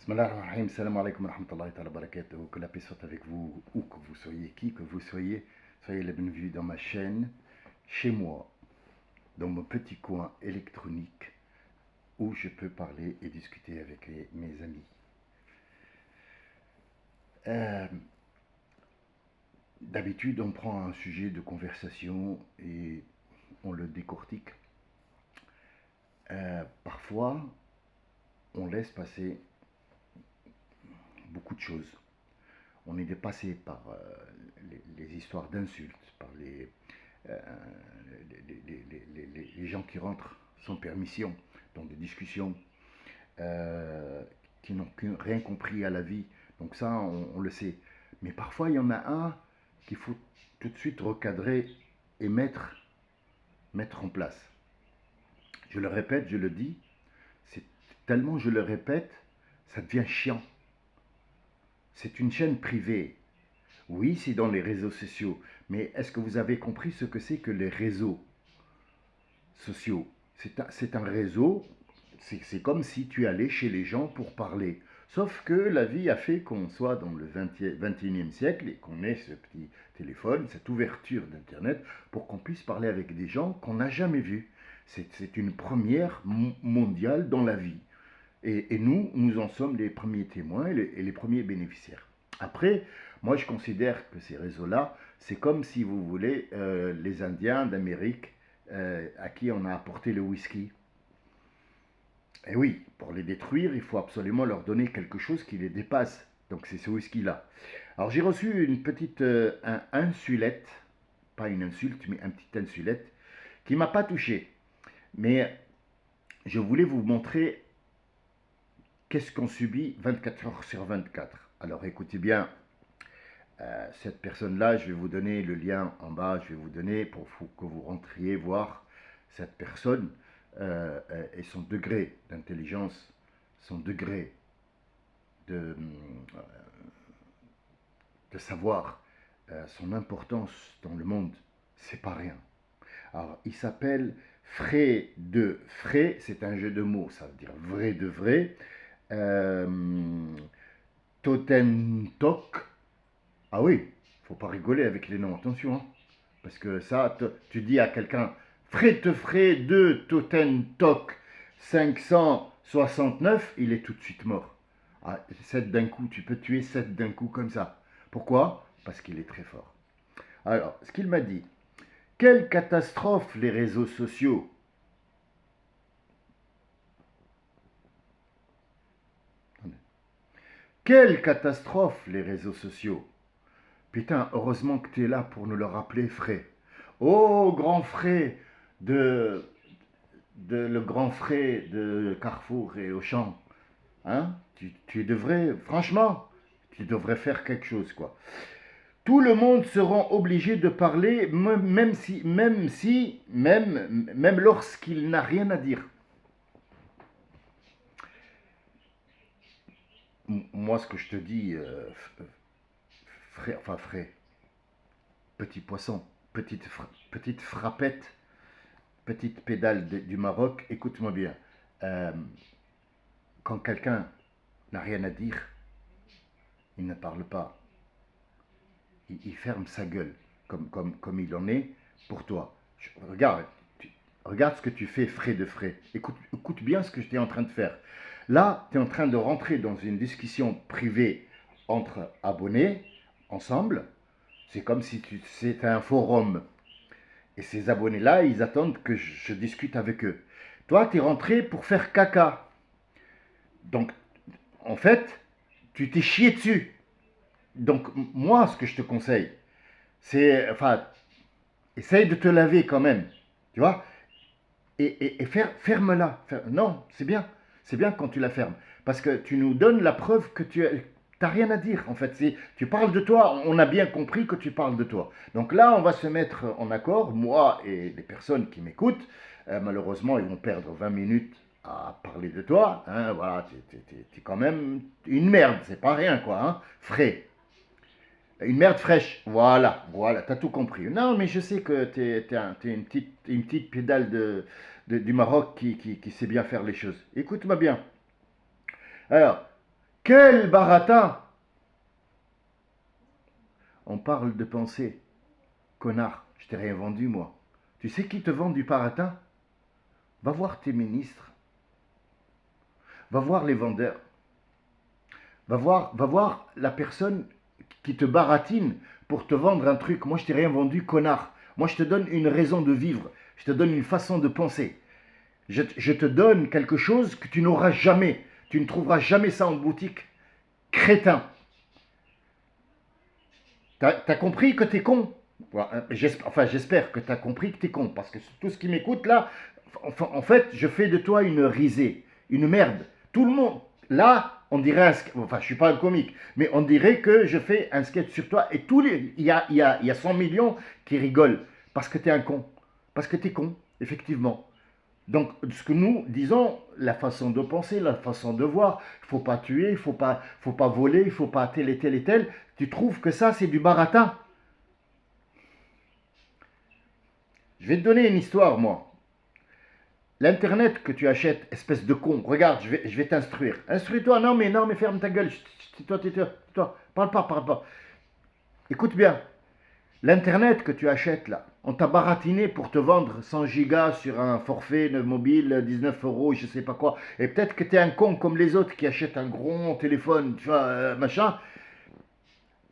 Bismillah ar-Rahim, salam alaikum wa rahmatullahi wa barakatuh. Que la paix soit avec vous, où que vous soyez, qui que vous soyez. Soyez les bienvenus dans ma chaîne, chez moi, dans mon petit coin électronique, où je peux parler et discuter avec mes amis. D'habitude, on prend un sujet de conversation et on le décortique. Parfois, on laisse passer beaucoup de choses. On est dépassé par les histoires d'insultes, par les gens qui rentrent sans permission dans des discussions, qui n'ont rien compris à la vie. Donc ça, on le sait. Mais parfois, il y en a un qu'il faut tout de suite recadrer et mettre en place. Je le répète, je le dis, c'est tellement je le répète, ça devient chiant. C'est une chaîne privée. Oui, c'est dans les réseaux sociaux. Mais est-ce que vous avez compris ce que c'est que les réseaux sociaux? C'est un réseau, c'est comme si tu allais chez les gens pour parler. Sauf que la vie a fait qu'on soit dans le 21e siècle et qu'on ait ce petit téléphone, cette ouverture d'Internet pour qu'on puisse parler avec des gens qu'on n'a jamais vus. C'est une première mondiale dans la vie. Et nous en sommes les premiers témoins et les premiers bénéficiaires. Après, moi je considère que ces réseaux-là, c'est comme si vous voulez les Indiens d'Amérique à qui on a apporté le whisky. Et oui, pour les détruire, il faut absolument leur donner quelque chose qui les dépasse. Donc c'est ce whisky-là. Alors j'ai reçu une petite insulette, pas une insulte, mais une petite insulette, qui ne m'a pas touché. Mais je voulais vous montrer qu'est-ce qu'on subit 24 heures sur 24. Alors écoutez bien, cette personne-là, je vais vous donner le lien en bas, je vais vous donner pour que vous rentriez voir cette personne et son degré d'intelligence, son degré de savoir, son importance dans le monde, c'est pas rien. Alors, il s'appelle Fray de Fray, c'est un jeu de mots, ça veut dire vrai de vrai. Totentok. Ah oui, faut pas rigoler avec les noms, attention. Hein, parce que ça, tu dis à quelqu'un Fray de Totentok 569, il est tout de suite mort. Ah, 7 d'un coup, tu peux tuer 7 d'un coup comme ça. Pourquoi? Parce qu'il est très fort. Alors, ce qu'il m'a dit, quelle catastrophe les réseaux sociaux. Quelle catastrophe les réseaux sociaux. Putain, heureusement que tu es là pour nous le rappeler, Fray. Oh, grand Fray le grand Fray de Carrefour et Auchan. Hein? Tu devrais, franchement, tu devrais faire quelque chose, quoi. Tout le monde sera obligé de parler, même lorsqu'il n'a rien à dire. Moi, ce que je te dis, Fray, petit poisson, petite frappette, petite pédale du Maroc, écoute-moi bien. Quand quelqu'un n'a rien à dire, il ne parle pas. Il ferme sa gueule, comme il en est pour toi. Regarde ce que tu fais, Fray de Fray. Écoute bien ce que tu es en train de faire. Là, tu es en train de rentrer dans une discussion privée entre abonnés, ensemble. C'est comme si c'était un forum. Et ces abonnés-là, ils attendent que je discute avec eux. Toi, tu es rentré pour faire caca. Donc, en fait, tu t'es chié dessus. Donc, moi, ce que je te conseille, c'est, essaye de te laver quand même, tu vois, et ferme-la. Non, c'est bien quand tu la fermes, parce que tu nous donnes la preuve que tu n'as rien à dire, en fait. Tu parles de toi, on a bien compris que tu parles de toi. Donc là, on va se mettre en accord, moi et les personnes qui m'écoutent. Malheureusement, ils vont perdre 20 minutes à parler de toi. Hein, voilà, t'es quand même une merde, c'est pas rien, quoi, hein, Frais. Une merde fraîche, voilà, t'as tout compris. Non, mais je sais que t'es une petite pédale du Maroc qui sait bien faire les choses. Écoute-moi bien. Alors, Quel baratin! On parle de pensée. Connard, je t'ai rien vendu, moi. Tu sais qui te vend du baratin? Va voir tes ministres. Va voir les vendeurs. Va voir la personne qui te baratine pour te vendre un truc. Moi, je t'ai rien vendu, connard. Moi, je te donne une raison de vivre. Je te donne une façon de penser. Je te donne quelque chose que tu n'auras jamais. Tu ne trouveras jamais ça en boutique. Crétin. T'as compris que t'es con? Enfin, j'espère que t'as compris que t'es con. Parce que tout ce qui m'écoute là, en fait, je fais de toi une risée. Une merde. Tout le monde. Là, on dirait enfin, je suis pas un comique, mais on dirait que je fais un sketch sur toi et il y a 100 millions qui rigolent parce que t'es un con. Parce que t'es con, effectivement. Donc, ce que nous disons, la façon de penser, la façon de voir, il ne faut pas tuer, faut pas voler, il ne faut pas tel et tel et tel. Tu trouves que ça, c'est du baratin? Je vais te donner une histoire, moi. L'Internet que tu achètes, espèce de con, regarde, je vais t'instruire. Instruis-toi, non, mais ferme ta gueule. Tais-toi. Parle pas. Écoute bien. L'Internet que tu achètes là, on t'a baratiné pour te vendre 100 gigas sur un forfait mobile, 19 euros, je sais pas quoi. Et peut-être que tu es un con comme les autres qui achètent un gros téléphone, tu vois, machin.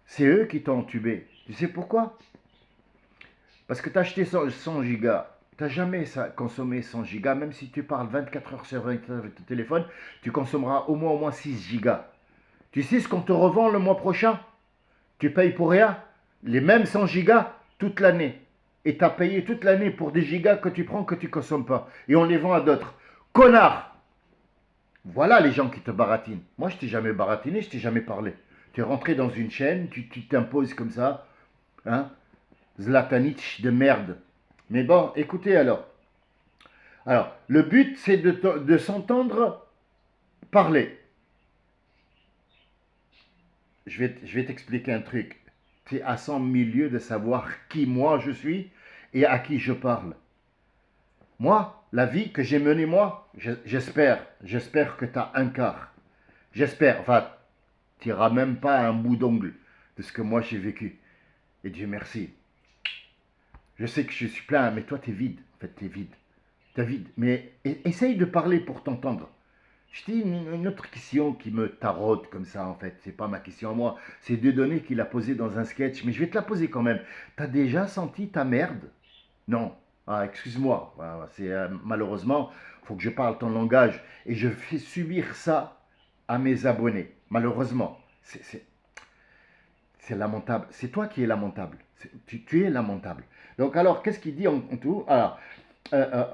C'est eux qui t'ont entubé. Tu sais pourquoi? Parce que tu as acheté 100 gigas. Tu n'as jamais consommé 100 gigas, même si tu parles 24 heures sur 24 avec ton téléphone, tu consommeras au moins 6 gigas. Tu sais ce qu'on te revend le mois prochain? Tu payes pour rien les mêmes 100 gigas toute l'année. Et tu as payé toute l'année pour des gigas que tu prends que tu ne consommes pas. Et on les vend à d'autres. Connard! Voilà les gens qui te baratinent. Moi, je t'ai jamais baratiné, je t'ai jamais parlé. Tu es rentré dans une chaîne, tu t'imposes comme ça. Hein? Zlatanich de merde. Mais bon, écoutez alors. Alors, le but, c'est de s'entendre parler. Je vais t'expliquer un truc. Tu es à 100 milieux de savoir qui moi je suis et à qui je parle. Moi, la vie que j'ai menée moi, j'espère que tu as un quart. J'espère, enfin, tu n'iras même pas à un bout d'ongle de ce que moi j'ai vécu. Et Dieu merci. Je sais que je suis plein, mais toi tu es vide. En fait, tu es vide. Tu es vide. Mais essaye de parler pour t'entendre. Je dis une autre question qui me taraude comme ça en fait, c'est pas ma question à moi, c'est Dieudonné qui l'a posée dans un sketch, mais je vais te la poser quand même. T'as déjà senti ta merde? Non. Ah, excuse-moi, voilà, c'est malheureusement, faut que je parle ton langage et je fais subir ça à mes abonnés. Malheureusement, c'est lamentable. C'est toi qui es lamentable. Tu es lamentable. Donc alors, qu'est-ce qu'il dit en tout? Alors,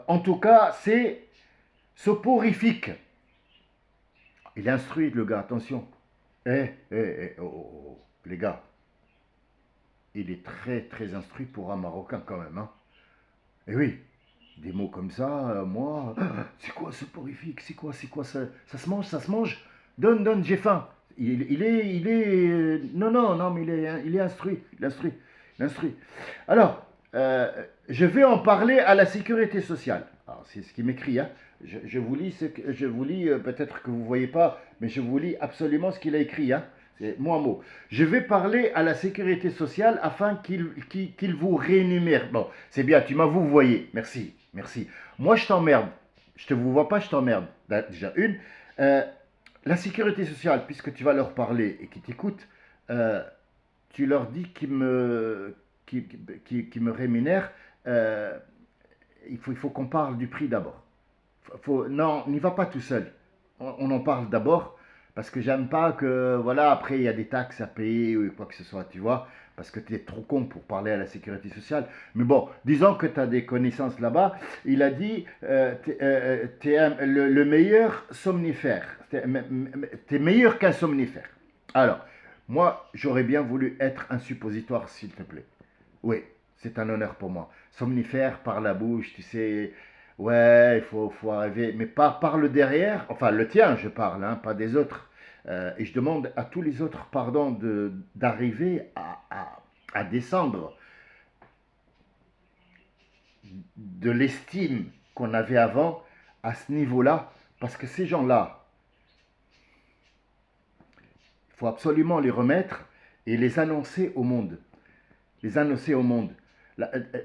en tout cas, c'est soporifique. Il instruit le gars, attention. Les gars, il est très instruit pour un Marocain quand même. Hein. Eh oui, des mots comme ça, moi, c'est quoi ce porifique? C'est quoi ça? Ça se mange? Donne, j'ai faim. Non, mais il est instruit, il instruit. Alors, je vais en parler à la sécurité sociale. Alors, c'est ce qui m'écrit, hein. Je vous lis, peut-être que vous ne voyez pas, mais je vous lis absolument ce qu'il a écrit, hein. C'est mot à mot. Je vais parler à la sécurité sociale afin qu'il vous rémunère. Bon, c'est bien, tu m'as vous voyez. Merci. Moi, je t'emmerde. Je te vous vois pas, je t'emmerde. Déjà, une. Euh, la sécurité sociale, puisque tu vas leur parler et qu'ils t'écoutent, euh, tu leur dis qu'ils me rémunèrent. euh, il faut qu'on parle du prix d'abord. Non, n'y va pas tout seul. On en parle d'abord parce que j'aime pas que, voilà, après il y a des taxes à payer ou quoi que ce soit, tu vois, parce que tu es trop con pour parler à la sécurité sociale. Mais bon, disons que tu as des connaissances là-bas. Il a dit, t'es le meilleur somnifère. T'es meilleur qu'un somnifère. Alors, moi, j'aurais bien voulu être un suppositoire, s'il te plaît. Oui, c'est un honneur pour moi. Somnifère par la bouche, tu sais, ouais, faut arriver, mais pas par le derrière, enfin le tien, je parle, hein, pas des autres. Et je demande à tous les autres, pardon, d'arriver à descendre de l'estime qu'on avait avant à ce niveau-là, parce que ces gens-là, Il faut absolument les remettre et les annoncer au monde. Les annoncer au monde.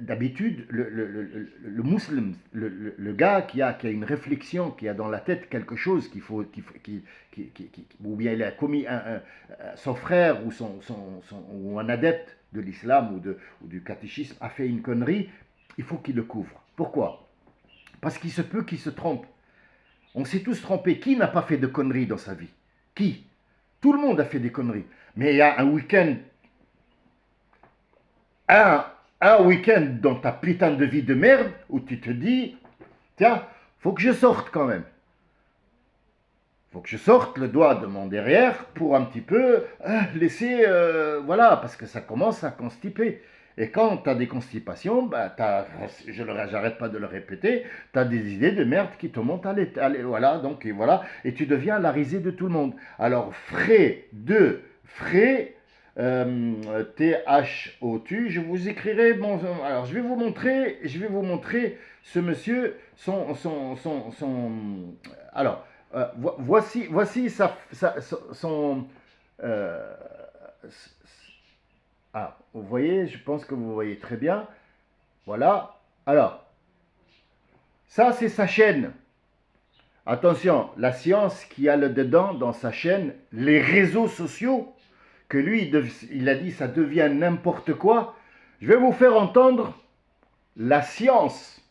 D'habitude, le musulman, le gars qui a une réflexion, qui a dans la tête quelque chose qu'il faut, ou bien il a commis son frère ou un adepte de l'islam ou du catéchisme a fait une connerie, il faut qu'il le couvre. Pourquoi? Parce qu'il se peut qu'il se trompe. On s'est tous trompés. Qui n'a pas fait de conneries dans sa vie? Qui? Tout le monde a fait des conneries. Mais il y a un week-end, un week-end dans ta putain de vie de merde où tu te dis, tiens, faut que je sorte quand même. Faut que je sorte le doigt de mon derrière pour un petit peu laisser, voilà, parce que ça commence à constiper. Et quand tu as des constipations, bah, j'arrête pas de le répéter, tu as des idées de merde qui te montent voilà, donc et voilà, et tu deviens la risée de tout le monde. Alors, frais, T-H-O-T-U, je vous écrirai, bon, alors je vais vous montrer ce monsieur, alors, voici son, euh, vous voyez, je pense que vous voyez très bien. Voilà. Alors, ça c'est sa chaîne. Attention, la science qui a le dedans dans sa chaîne, les réseaux sociaux, que lui, il a dit ça devient n'importe quoi. Je vais vous faire entendre la science.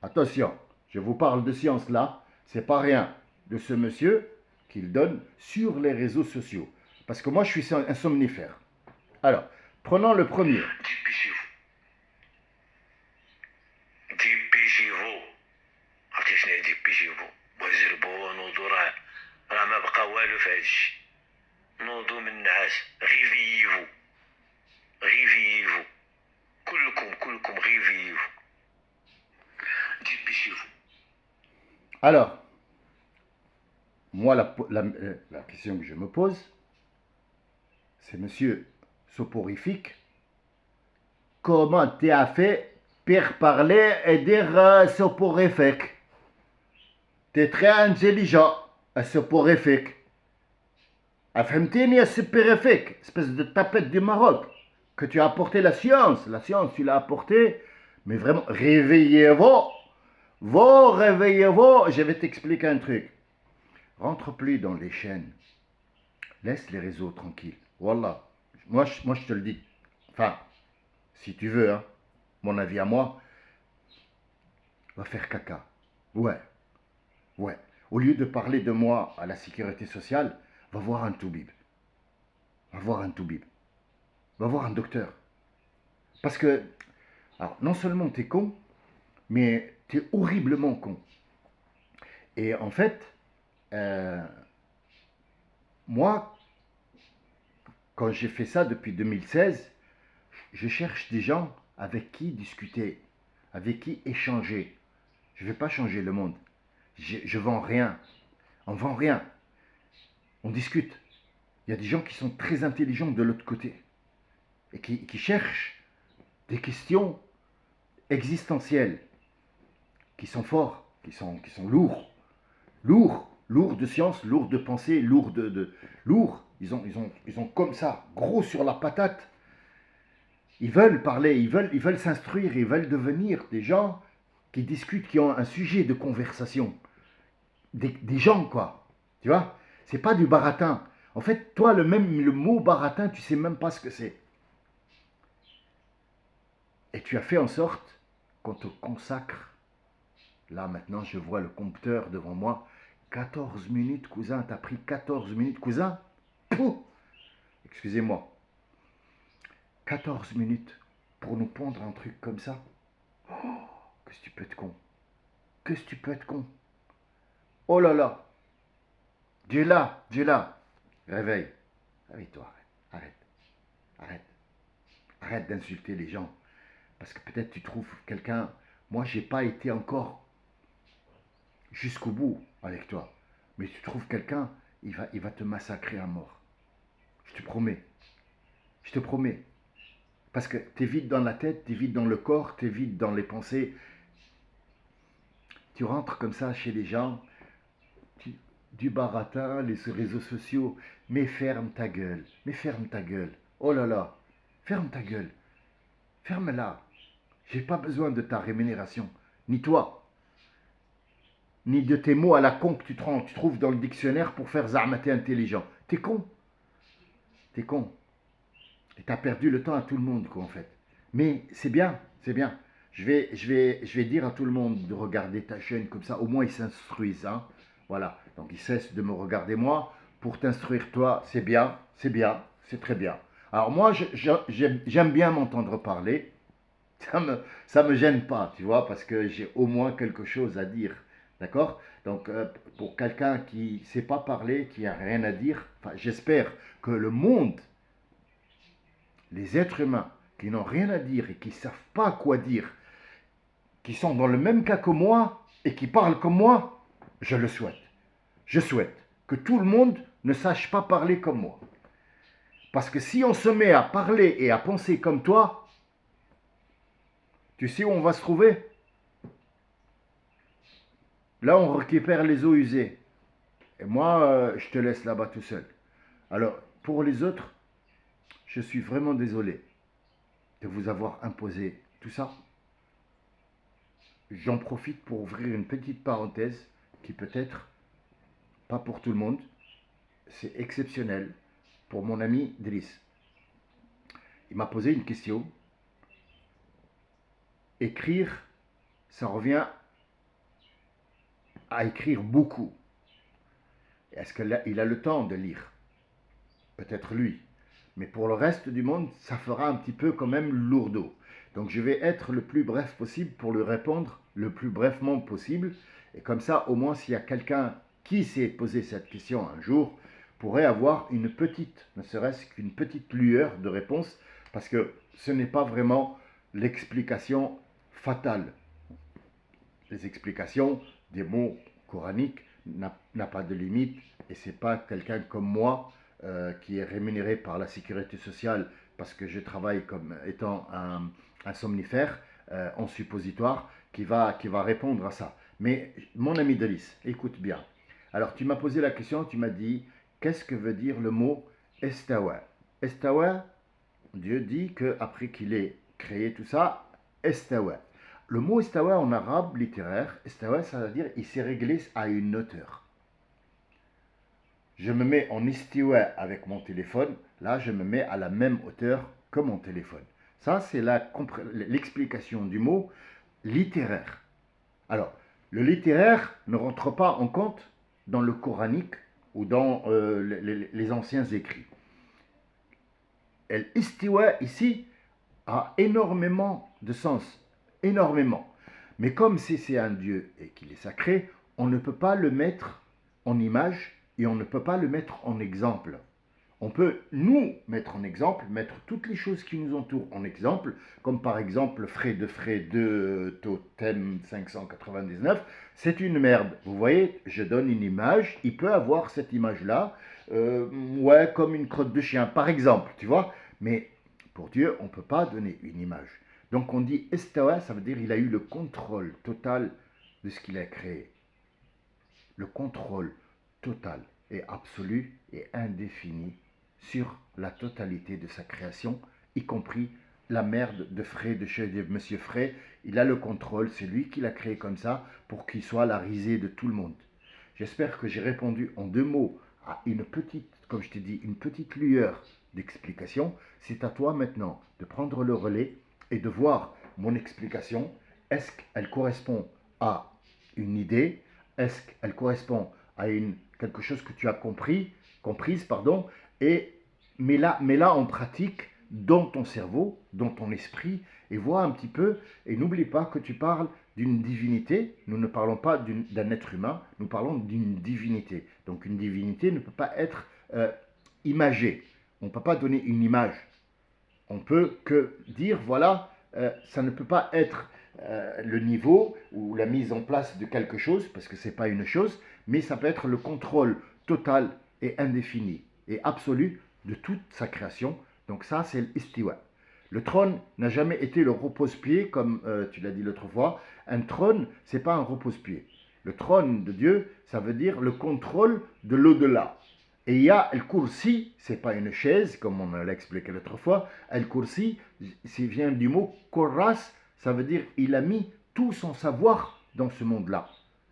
Attention, je vous parle de science là, c'est pas rien de ce monsieur qu'il donne sur les réseaux sociaux. Parce que moi je suis un somnifère. Alors, prenons le premier. ديبيشيفو عرفتي شنو هي ديبيشيفو وزربوا نوضو راه ما بقى والو في هادشي نوضو من النعاس غيفييفو كلكم غيفييفو ديبيشيفو. Alors, moi la question que je me pose, c'est monsieur soporifique, comment tu as fait pour parler et dire soporifique? Tu es très intelligent, soporifique. Afhamtini soporifique, espèce de tapette du Maroc, que tu as apporté la science. La science, tu l'as apportée, mais vraiment, réveillez-vous. Réveillez-vous. Je vais t'expliquer un truc. Rentre plus dans les chaînes. Laisse les réseaux tranquilles. Wallah. Moi, je te le dis. Enfin, si tu veux, hein, mon avis à moi, va faire caca. Ouais. Au lieu de parler de moi à la sécurité sociale, va voir un toubib. Va voir un docteur. Parce que, alors, non seulement t'es con, mais t'es horriblement con. Et en fait, moi, quand j'ai fait ça depuis 2016, je cherche des gens avec qui discuter, avec qui échanger. Je ne vais pas changer le monde. Je vends rien. On vend rien. On discute. Il y a des gens qui sont très intelligents de l'autre côté et qui cherchent des questions existentielles, qui sont forts, qui sont lourds. Lourds de science, lourds de pensée, lourds lourds. Ils ont comme ça, gros sur la patate. Ils veulent parler, ils veulent s'instruire, ils veulent devenir des gens qui discutent, qui ont un sujet de conversation. Des gens, quoi. Tu vois? C'est pas du baratin. En fait, toi, le mot baratin, tu sais même pas ce que c'est. Et tu as fait en sorte qu'on te consacre. Là, maintenant, je vois le compteur devant moi. 14 minutes, cousin. T'as pris 14 minutes, cousin? Pouh! Excusez-moi. 14 minutes pour nous pondre un truc comme ça. Oh, que tu peux être con. Tu peux être con. Oh là là. Dieu là. Réveille. Réveille-toi. Arrête d'insulter les gens. Parce que peut-être tu trouves quelqu'un. Moi, j'ai pas été encore jusqu'au bout avec toi. Mais tu trouves quelqu'un, il va te massacrer à mort. Je te promets. Parce que tu es vide dans la tête, tu es vide dans le corps, tu es vide dans les pensées. Tu rentres comme ça chez les gens. du baratin, les réseaux sociaux. Mais ferme ta gueule, mais ferme ta gueule. Oh là là, ferme ta gueule, ferme-la. J'ai pas besoin de ta rémunération, ni toi, ni de tes mots à la con que tu trouves dans le dictionnaire pour faire zarmater intelligent. T'es con, t'es con. Et t'as perdu le temps à tout le monde, quoi, en fait. Mais c'est bien, c'est bien. Je vais dire à tout le monde de regarder ta chaîne comme ça, au moins ils s'instruisent, hein. Voilà, donc ils cessent de me regarder moi pour t'instruire toi, c'est bien, c'est bien, c'est très bien. Alors moi, j'aime bien m'entendre parler, ça me gêne pas, tu vois, parce que j'ai au moins quelque chose à dire, d'accord. Donc pour quelqu'un qui ne sait pas parler, qui a rien à dire, enfin, j'espère que le monde, les êtres humains qui n'ont rien à dire et qui ne savent pas quoi dire, qui sont dans le même cas que moi et qui parlent comme moi, je le souhaite. Je souhaite que tout le monde ne sache pas parler comme moi. Parce que si on se met à parler et à penser comme toi, tu sais où on va se trouver? Là, on récupère les eaux usées. Et moi, je te laisse là-bas tout seul. Alors, pour les autres, je suis vraiment désolé de vous avoir imposé tout ça. J'en profite pour ouvrir une petite parenthèse qui peut-être, pas pour tout le monde, c'est exceptionnel pour mon ami Driss. Il m'a posé une question. Écrire, ça revient à écrire beaucoup. Est-ce qu'il a le temps de lire? Peut-être lui. Mais pour le reste du monde, ça fera un petit peu quand même lourdeau. Donc je vais être le plus bref possible pour lui répondre le plus brefement possible. Et comme ça, au moins, s'il y a quelqu'un qui s'est posé cette question un jour, pourrait avoir une petite, ne serait-ce qu'une petite lueur de réponse, parce que ce n'est pas vraiment l'explication fatale. Les explications des mots coraniques n'a pas de limite, et c'est pas quelqu'un comme moi qui est rémunéré par la sécurité sociale parce que je travaille comme étant un somnifère en suppositoire qui va répondre à ça. Mais mon ami Delis, écoute bien. Alors tu m'as posé la question, tu m'as dit qu'est-ce que veut dire le mot estawa? Estawa, Dieu dit qu'après qu'il ait créé tout ça, estawa. Le mot estawa en arabe littéraire, estawa, ça veut dire il s'est réglé à une hauteur. Je me mets en istiwa avec mon téléphone, là je me mets à la même hauteur que mon téléphone. Ça c'est l'explication du mot littéraire. Alors, le littéraire ne rentre pas en compte dans le coranique ou dans les anciens écrits. El istiwa ici a énormément de sens, énormément. Mais comme c'est un Dieu et qu'il est sacré, on ne peut pas le mettre en image et on ne peut pas le mettre en exemple. On peut nous mettre en exemple, mettre toutes les choses qui nous entourent en exemple, comme par exemple frais de Totem 599, c'est une merde. Vous voyez, je donne une image, il peut avoir cette image-là, ouais, comme une crotte de chien, par exemple, tu vois. Mais pour Dieu, on ne peut pas donner une image. Donc on dit estawa, ça veut dire il a eu le contrôle total de ce qu'il a créé. Le contrôle total et absolu et indéfini sur la totalité de sa création, y compris la merde de Frey, de chez Monsieur Frey. Il a le contrôle, c'est lui qui l'a créé comme ça pour qu'il soit la risée de tout le monde. J'espère que j'ai répondu en 2 mots à une petite, comme je t'ai dit, une petite lueur d'explication. C'est à toi maintenant de prendre le relais et de voir mon explication. Est-ce qu'elle correspond à une idée? Est-ce qu'elle correspond à quelque chose que tu as comprise, et mets-la en pratique dans ton cerveau, dans ton esprit, et vois un petit peu, et n'oublie pas que tu parles d'une divinité. Nous ne parlons pas d'un être humain, nous parlons d'une divinité. Donc une divinité ne peut pas être imagée. On ne peut pas donner une image. On peut que dire, voilà, ça ne peut pas être le niveau ou la mise en place de quelque chose, parce que ce n'est pas une chose, mais ça peut être le contrôle total et indéfini et absolu de toute sa création. Donc ça, c'est l'istiwa. Le trône n'a jamais été le repose-pied, comme tu l'as dit l'autre fois. Un trône, c'est pas un repose-pied. Le trône de Dieu, ça veut dire le contrôle de l'au-delà. Et il y a le kursi, c'est pas une chaise, comme on l'a expliqué l'autre fois. Le kursi, ça vient du mot koras, ça veut dire il a mis tout son savoir dans ce monde-là.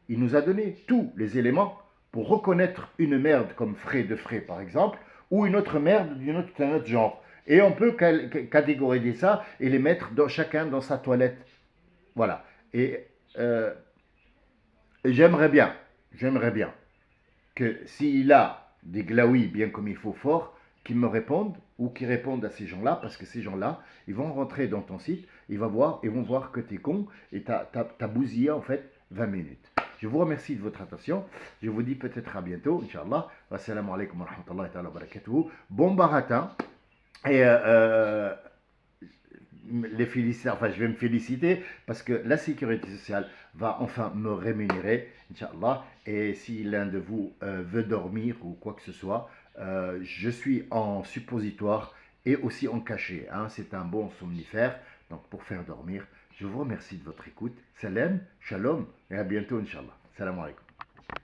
Il nous a donné tous les éléments pour reconnaître une merde comme frais de frais, par exemple, ou une autre merde d'un autre genre. Et on peut catégoriser ça et les mettre chacun dans sa toilette. Voilà. Et j'aimerais bien que s'il a des glaouis bien comme il faut fort, qu'ils me répondent ou qu'ils répondent à ces gens-là, parce que ces gens-là, ils vont rentrer dans ton site, ils vont voir que tu es con et tu as bousillé en fait 20 minutes. Je vous remercie de votre attention. Je vous dis peut-être à bientôt, Inch'Allah. Wassalamu alaikum wa rahmatullahi wa barakatuhu. Bon baratin. Et je vais me féliciter parce que la sécurité sociale va enfin me rémunérer, Inch'Allah. Et si l'un de vous veut dormir ou quoi que ce soit, je suis en suppositoire et aussi en cachet. Hein. C'est un bon somnifère, donc pour faire dormir. Je vous remercie de votre écoute. Salam, shalom et à bientôt, Inch'Allah. Salam alaikum.